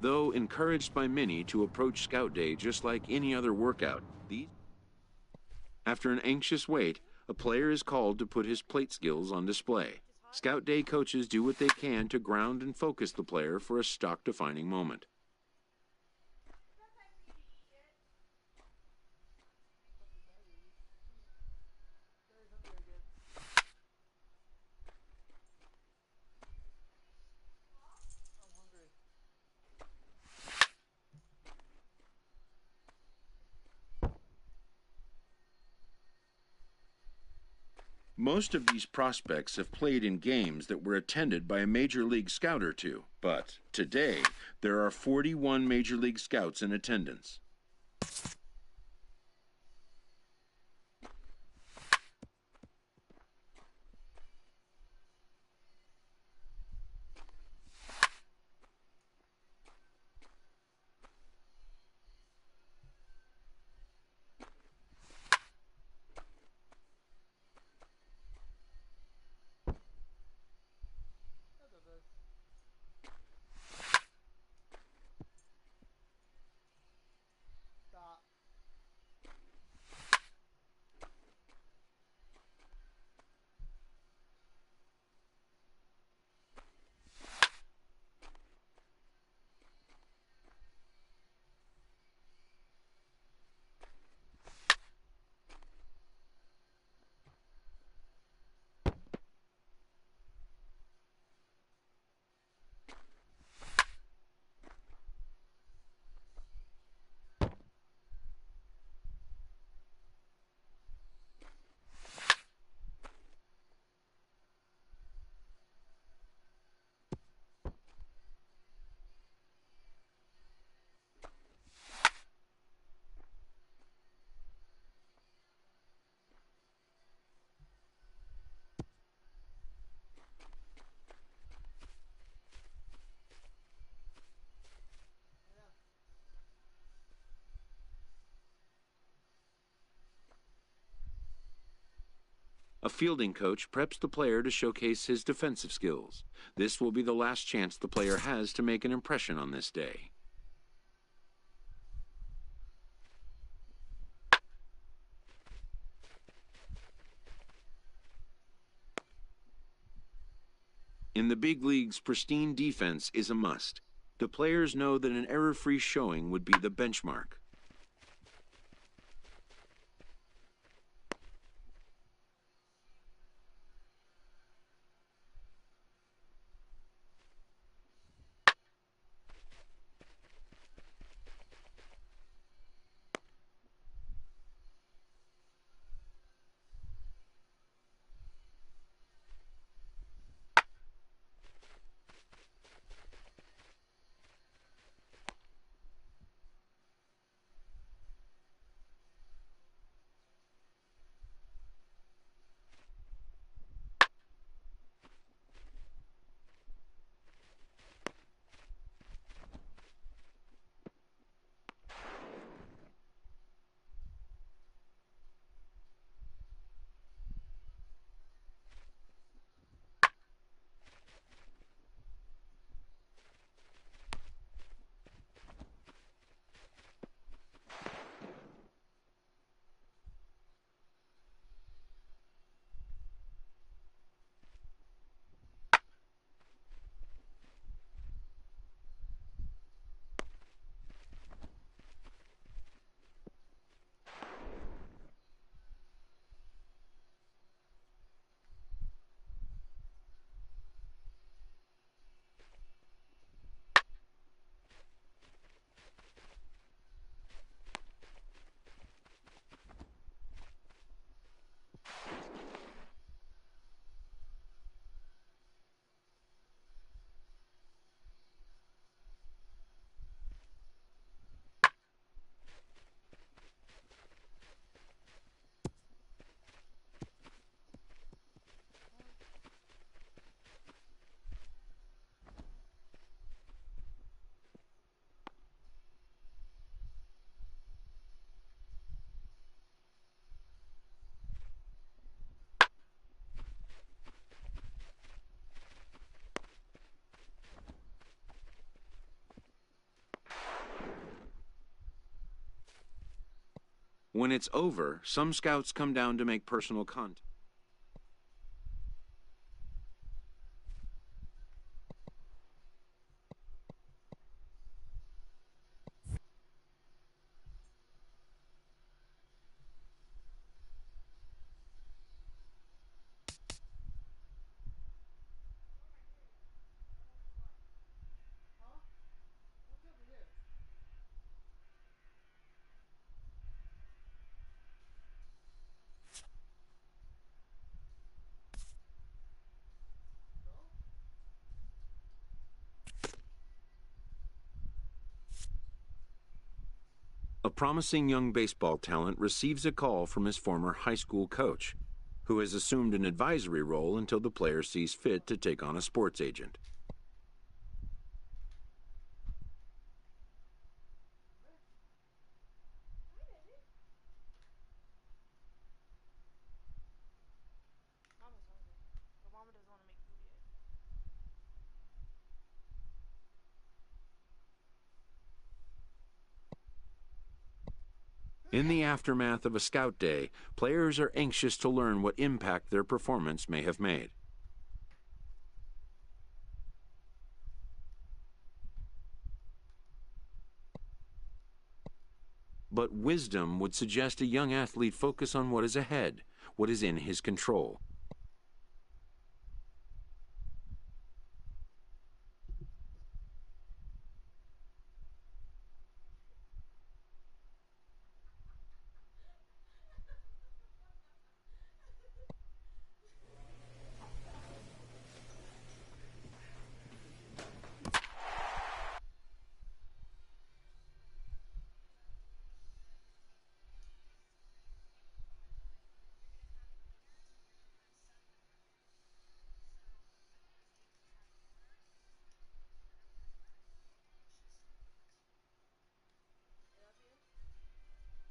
Though encouraged by many to approach Scout Day just like any other workout, after an anxious wait, a player is called to put his plate skills on display. Scout Day coaches do what they can to ground and focus the player for a stock-defining moment. Most of these prospects have played in games that were attended by a Major League Scout or two, but today there are 41 Major League Scouts in attendance. A fielding coach preps the player to showcase his defensive skills. This will be the last chance the player has to make an impression on this day. In the big leagues, pristine defense is a must. The players know that an error-free showing would be the benchmark. When it's over, some scouts come down to make personal contact. A promising young baseball talent receives a call from his former high school coach, who has assumed an advisory role until the player sees fit to take on a sports agent. In the aftermath of a scout day, players are anxious to learn what impact their performance may have made. But wisdom would suggest a young athlete focus on what is ahead, what is in his control.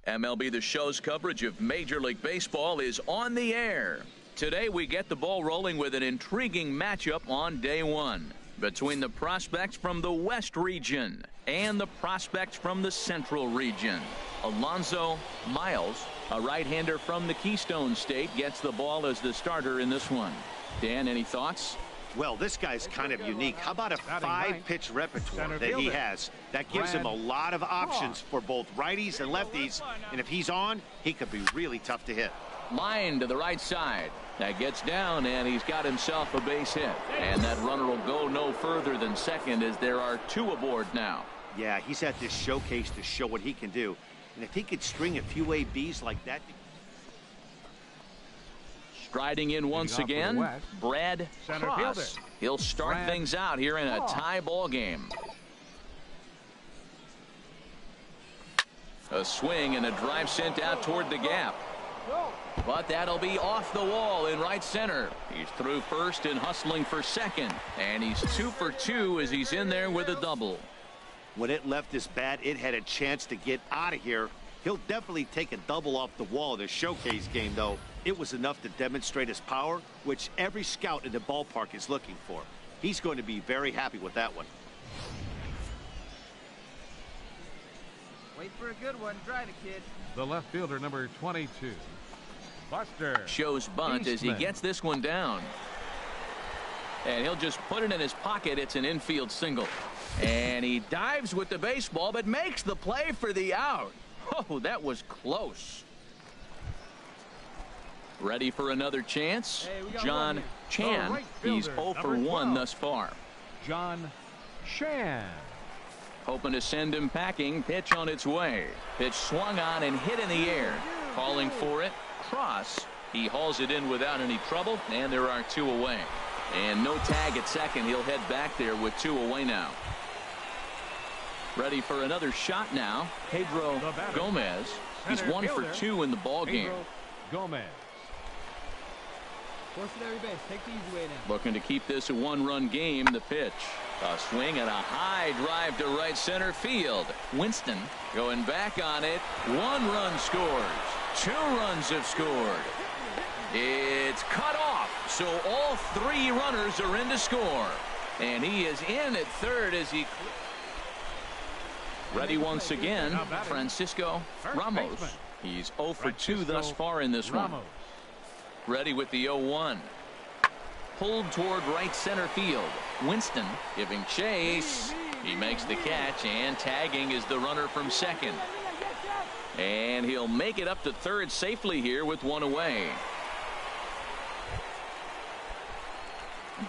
MLB The Show's coverage of Major League Baseball is on the air. Today we get the ball rolling with an intriguing matchup on day one between the prospects from the West region and the prospects from the Central region. Alonzo Miles, a right-hander from the Keystone State, gets the ball as the starter in this one. Dan, any thoughts? Well, this guy's kind of unique. How about a 5-pitch repertoire that he has? That gives him a lot of options for both righties and lefties. And if he's on, he could be really tough to hit. Line to the right side. That gets down, and he's got himself a base hit. And that runner will go no further than second as there are two aboard now. Yeah, he's at this showcase to show what he can do. And if he could string a few ABs like that. Striding in once again, Brad Cross. He'll start things out here in a tie ball game. A swing and a drive sent out toward the gap. But that'll be off the wall in right center. He's through first and hustling for second. And he's 2 for 2 as he's in there with a double. When it left his bat, it had a chance to get out of here. He'll definitely take a double off the wall in a showcase game, though. It was enough to demonstrate his power, which every scout in the ballpark is looking for. He's going to be very happy with that one. Wait for a good one. Drive it, kid. The left fielder, number 22. Buster. Shows bunt as he gets this one down. And he'll just put it in his pocket. It's an infield single. And he dives with the baseball, but makes the play for the out. Oh, that was close. Ready for another chance? Hey, John Chan. Right He's fielder, 0 for 1 thus far. John Chan. Hoping to send him packing. Pitch on its way. Pitch swung on and hit in the air. Calling for it. Cross. He hauls it in without any trouble, and there are 2 away. And no tag at second. He'll head back there with 2 away now. Ready for another shot now. Pedro Gomez. He's 1 for 2 in the ball game. Gomez. Force it every base. Take the easy way now. Looking to keep this a 1-run game. The pitch. A swing and a high drive to right center field. Winston going back on it. 1 run scores. 2 runs have scored. It's cut off. So all 3 runners are in to score. And he is in at third as he... Ready once again, Francisco Ramos. He's 0 for 2 thus far in this one. Ready with the 0-1. Pulled toward right center field. Winston giving chase. He makes the catch, and tagging is the runner from second. And he'll make it up to third safely here with one away.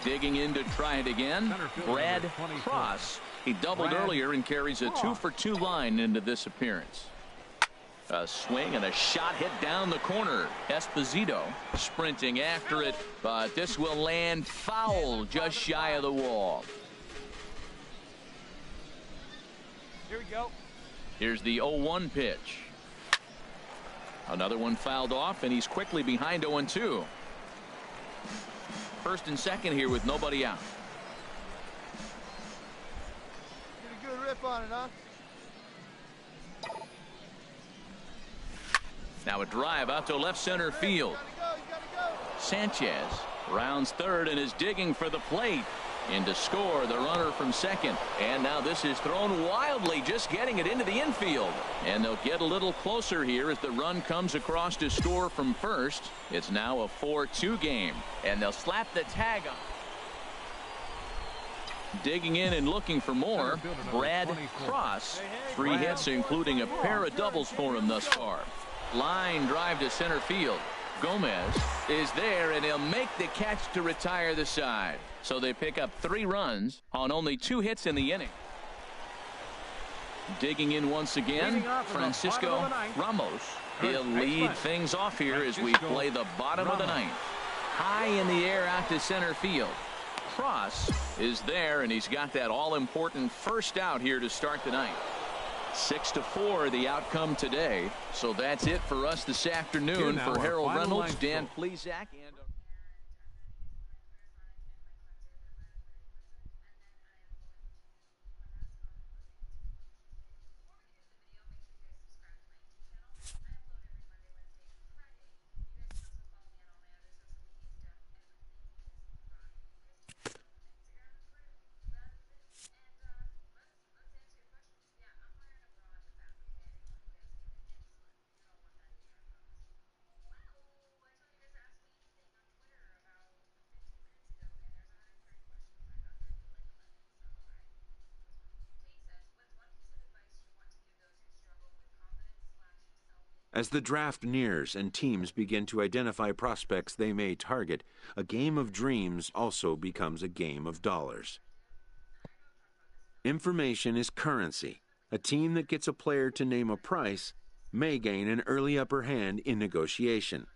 Digging in to try it again, Brad Cross. He doubled earlier and carries a 2 for 2 line into this appearance. A swing and a shot hit down the corner. Esposito sprinting after it, but this will land foul just shy of the wall. Here we go. Here's the 0-1 pitch. Another one fouled off, and he's quickly behind 0-2. First and second here with nobody out. Get a good rip on it, huh? Now a drive out to left center field. Sanchez rounds third and is digging for the plate. In to score the runner from second. And now this is thrown wildly, just getting it into the infield. And they'll get a little closer here as the run comes across to score from first. It's now a 4-2 game. And they'll slap the tag on. Digging in and looking for more, Brad Cross. 3 hits, including a pair of doubles for him thus far. Line drive to center field. Gomez is there, and he'll make the catch to retire the side. So they pick up 3 runs on only 2 hits in the inning. Digging in once again, Francisco Ramos. He'll lead things off here as we play the bottom of the ninth. High in the air out to center field. Cross is there, and he's got that all-important first out here to start the ninth. 6-4 the outcome today. So that's it for us this afternoon. For Harold Reynolds, Dan Plesac, and As the draft nears and teams begin to identify prospects they may target, a game of dreams also becomes a game of dollars. Information is currency. A team that gets a player to name a price may gain an early upper hand in negotiation.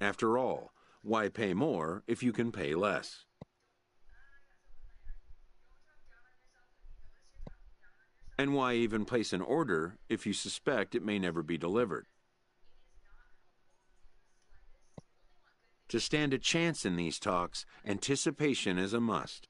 After all, why pay more if you can pay less? And why even place an order if you suspect it may never be delivered? To stand a chance in these talks, anticipation is a must.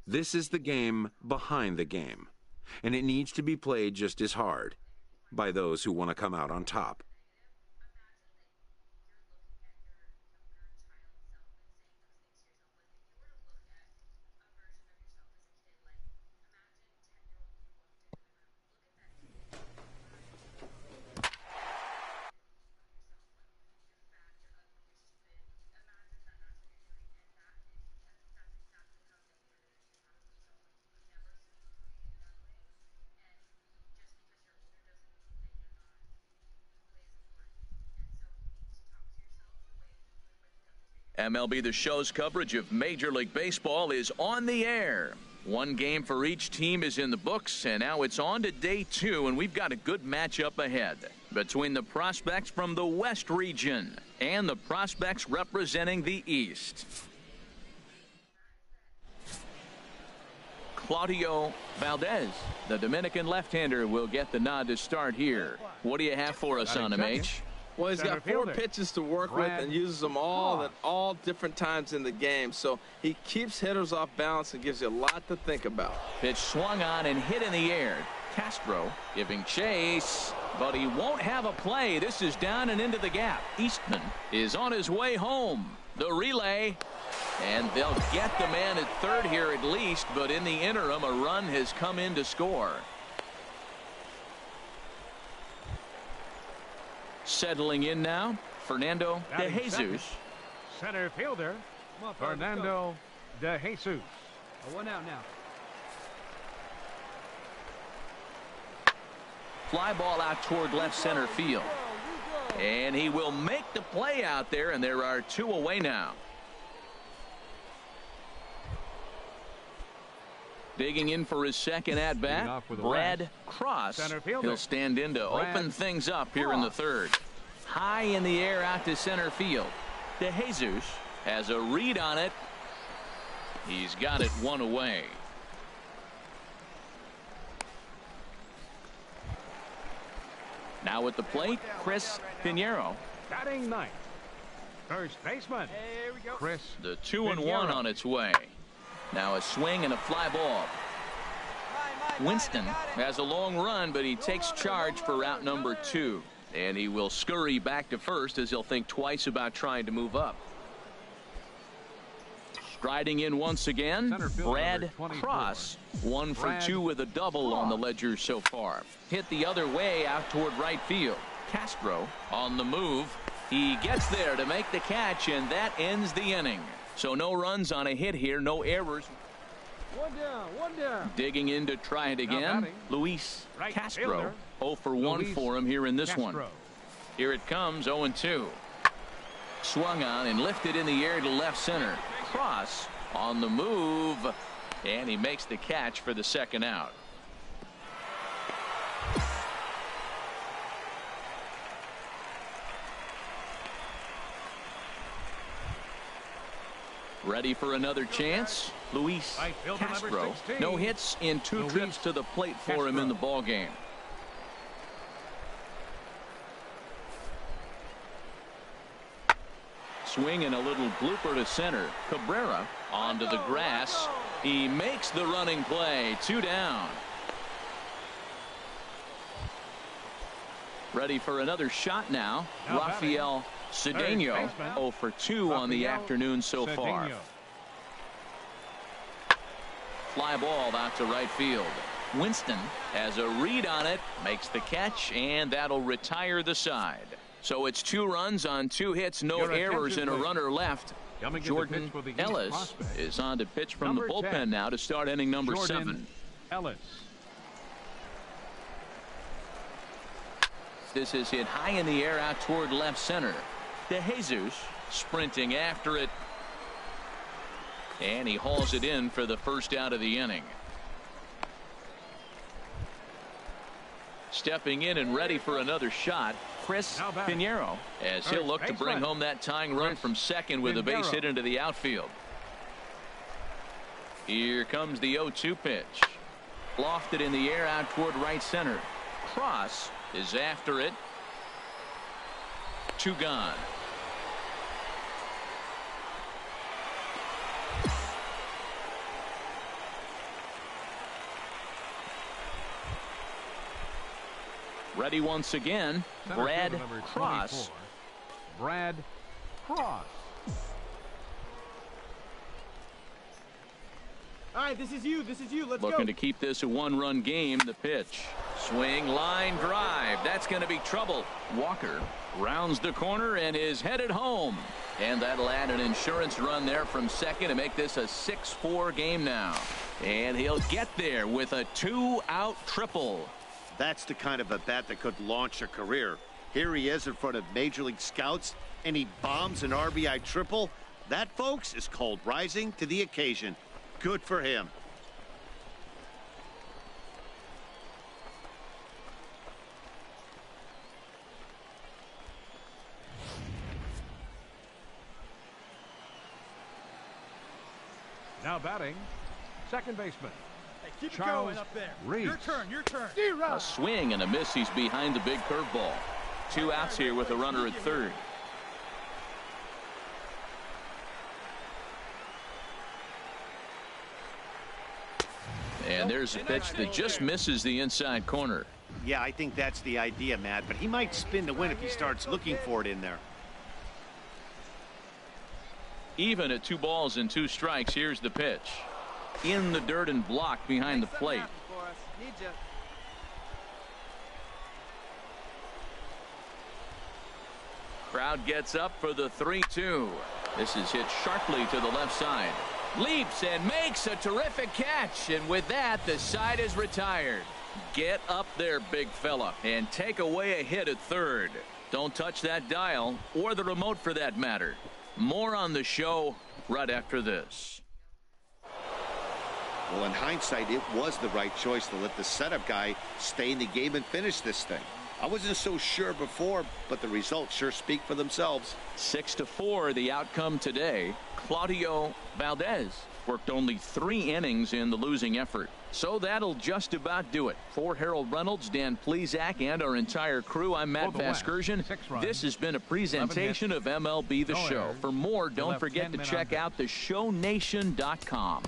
This is the game behind the game, and it needs to be played just as hard by those who want to come out on top. MLB The Show's coverage of Major League Baseball is on the air. 1 game for each team is in the books, and now it's on to day 2, and we've got a good matchup ahead between the prospects from the West region and the prospects representing the East. Claudio Valdez, the Dominican left-hander, will get the nod to start here. What do you have for us on him, H? Well, he's Center got 4 fielder. pitches to work Brad with and uses them all Cross. at all different times in the game. So he keeps hitters off balance and gives you a lot to think about. Pitch swung on and hit in the air. Castro giving chase, but he won't have a play. This is down and into the gap. Eastman is on his way home. The relay, and they'll get the man at third here at least, but in the interim, a run has come in to score. Settling in now, Fernando De Batting Jesus. second. Center fielder, Come on, fellas, let's go. Fernando De Jesus. Oh, 1 out now. Fly ball out toward left center field. And he will make the play out there, and there are 2 away now. Digging in for his second at-bat, off with a Brad Cross. Center fielder. He'll stand in to Brad open things up here in the Cross. third. High in the air out to center field. De Jesus has a read on it. He's got it 1 away. Now at the plate, Chris Pinheiro. Batting ninth. First baseman, Here we go. Chris. The 2-1 Pinheiro. on its way. Now a swing and a fly ball. Winston has a long run, but he takes charge for route number 2. And he will scurry back to first as he'll think twice about trying to move up. Striding in once again, Center fielder Brad number 24. Cross. 1 for Brad 2 with a double on the Cross. ledger so far. Hit the other way out toward right field. Castro on the move. He gets there to make the catch, and that ends the inning. So no runs on a hit here, no errors. 1 down, 1 down. Digging in to try it again, batting, Luis right Castro. fielder, 0 for 1 Luis for him here in this Castro. one. Here it comes, 0-2. Swung on and lifted in the air to left center. Cross on the move, and he makes the catch for the second out. Ready for another chance, Luis Right fielder number Castro. 16. No hits in 2 Luis trips to the plate for him in the ball game. Swing and a little blooper to center. Cabrera onto the grass. He makes the running play. 2 down. Ready for another shot now. Now Rafael Cedeno. Third baseman, 0 for 2 on the Rafael afternoon so far. Cedeno. Fly ball out to right field. Winston has a read on it, makes the catch, and that'll retire the side. So it's 2 runs on 2 hits, no Your errors, attention, and a please. runner left. Coming in to Jordan pitch for the East Ellis prospect. is on to pitch from Number the bullpen 10. now to start inning number Jordan 7. Ellis. This is hit high in the air out toward left center. De Jesus sprinting after it, and he hauls it in for the first out of the inning. Stepping in and ready for another shot, Chris Now batting. Pinheiro, as he'll First look to bring baseman. home that tying run Chris from second with a base Pinheiro. hit into the outfield. Here comes the 0-2 pitch. Lofted in the air out toward right center. Cross is after it. 2 gone. Ready once again, Center Brad fielder number Cross. 24, Brad Cross. All right, this is you. This is you. Let's Looking go. to keep this a 1-run game. The pitch. Swing, line drive. That's going to be trouble. Walker rounds the corner and is headed home. And that'll add an insurance run there from second to make this a 6-4 game now. And he'll get there with a 2-out triple. That's the kind of a bat that could launch a career. Here he is in front of Major League scouts, and he bombs an RBI triple. That, folks, is called rising to the occasion. Good for him. Now batting, second baseman. Hey, keep Charles it going up there. Reese. Your turn. Your turn. A swing and a miss. He's behind the big curveball. 2 outs here with a runner at third. And there's a pitch that just misses the inside corner. Yeah, I think that's the idea, Matt, but he might spin to win if he starts looking for it in there. Even at 2 balls and 2 strikes, here's the pitch. In the dirt and blocked behind the plate. Crowd gets up for the 3-2. This is hit sharply to the left side. Leaps and makes a terrific catch, and with that, the side is retired. Get up there, big fella, and take away a hit at third. Don't touch that dial, or the remote for that matter. More on the show right after this. Well, in hindsight, it was the right choice to let the setup guy stay in the game and finish this thing. I wasn't so sure before, but the results sure speak for themselves. 6-4, the outcome today. Claudio Valdez worked only 3 innings in the losing effort. So that'll just about do it. For Harold Reynolds, Dan Plesac, and our entire crew, I'm Matt Vasgersian. This has been a presentation of MLB The Show. For more, don't forget to check out theshownation.com.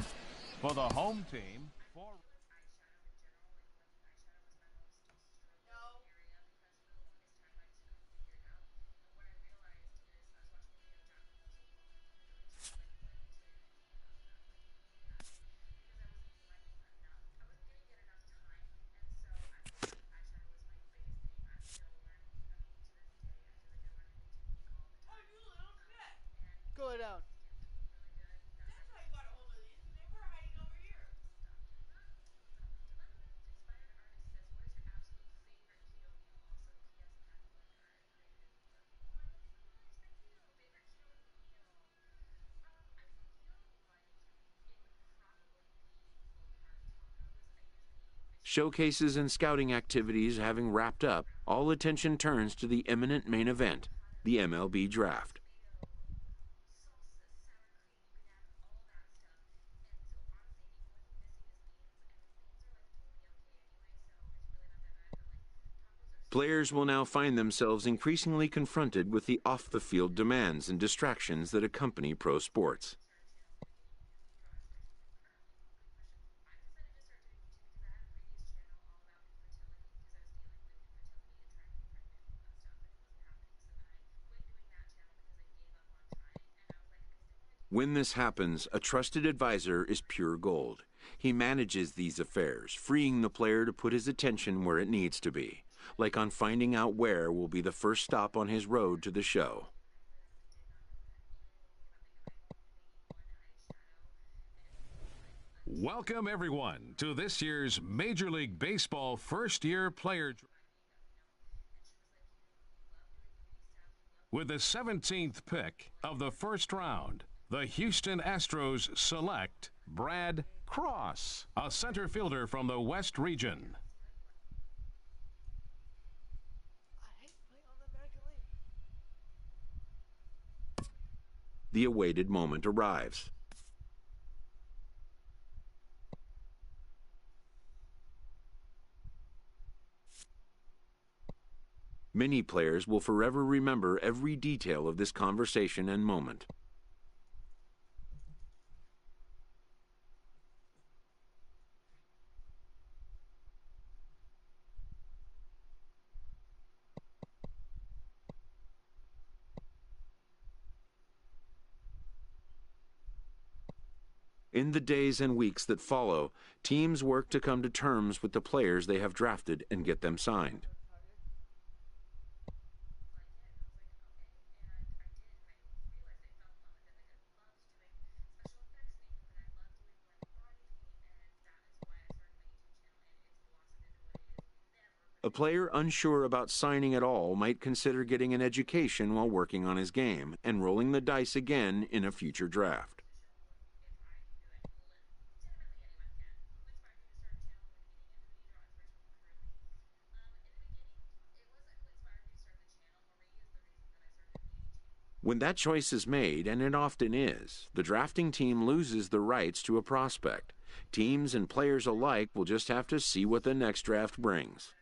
For the home team. Go down. Showcases and scouting activities having wrapped up, all attention turns to the imminent main event, the MLB Draft. Players will now find themselves increasingly confronted with the off-the-field demands and distractions that accompany pro sports. When this happens, a trusted advisor is pure gold. He manages these affairs, freeing the player to put his attention where it needs to be, like on finding out where will be the first stop on his road to the show. Welcome, everyone, to this year's Major League Baseball first-year player. With the 17th pick of the first round, the Houston Astros select Brad Cross, a center fielder from the West region. The awaited moment arrives. Many players will forever remember every detail of this conversation and moment. In the days and weeks that follow, teams work to come to terms with the players they have drafted and get them signed. A player unsure about signing at all might consider getting an education while working on his game and rolling the dice again in a future draft. When that choice is made, and it often is, the drafting team loses the rights to a prospect. Teams and players alike will just have to see what the next draft brings.